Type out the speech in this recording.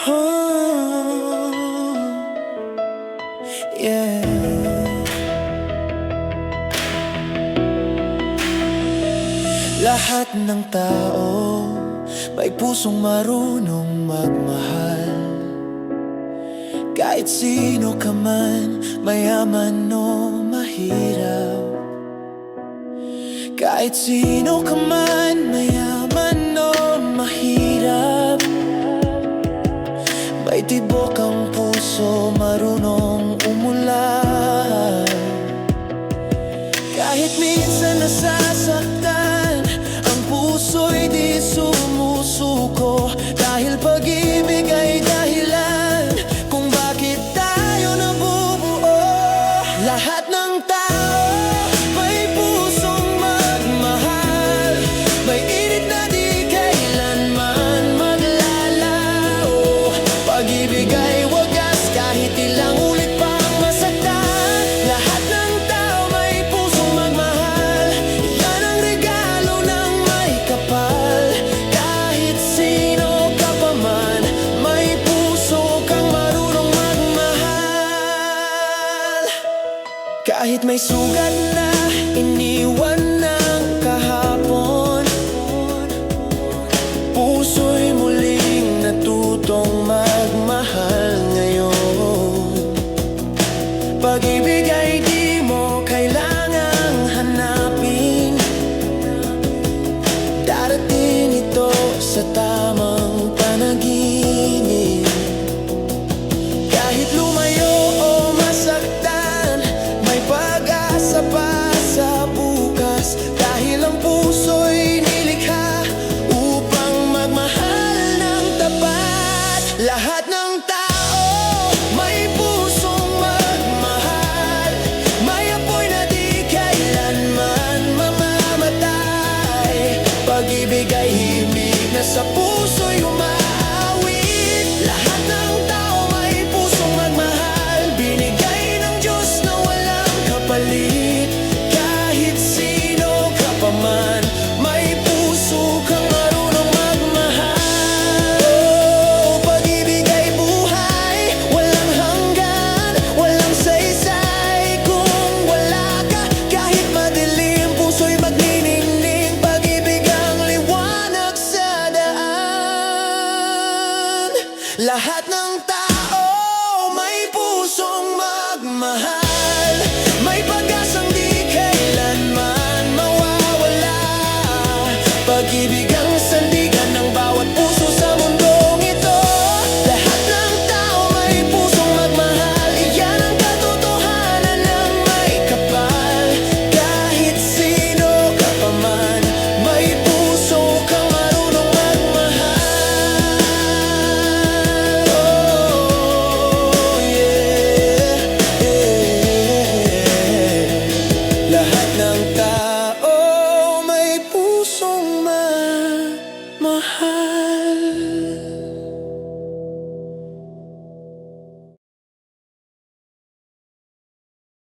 Oh, yeah. Lahat ng tao may pusong marunong magmahal. Kahit sino ka man, mayaman o mahirap. Kahit sino ka man, mayaman o mahirap, may tibok ang puso, marunong umulan. Kahit minsan nasasaktan, ang puso'y di sumusuko. Dahil pag-ibig ay dahilan kung bakit tayo nabubuo. Lahat ng tao may pusong magmahal, may init na di kailanman maglalao. Pag-ibig ay wagas kahit ilang ulit pang masaktan. Lahat ng tao may pusong magmahal, yan ang regalo ng may kapal. Kahit sino ka pa man, may puso kang marunong magmahal. Kahit may sugat na iniwan ng kahapon, puso'y muling natutong magmahal ngayon. Pag-ibig ay di mo kailangang hanapin, darating ito sa tamang panaginip. Kahit lumayo o masaktan, may pag-asa pa sa bukas. Dahil ang puso'y nilikha upang magmahal ng tapat. Lahat ng tao may pusong magmahal, may apoy na di kailanman mamamatay. Pag-ibig ay himig na sa puso'y umaawit. Lahat ng tao may pusong magmahal, binigay ng Diyos na walang kapalit. Kahit sino ka pa man, may puso kang marunong magmahal. Oh, pag-ibig ay buhay, walang hanggan, walang saysay kung wala ka. Kahit madilim, puso'y magniningning. Pag-ibig ang liwanag sa daan. Lahat ng tao may pusong magmahal, may pag-asang di kailanman mawawala. Pag-ibig ang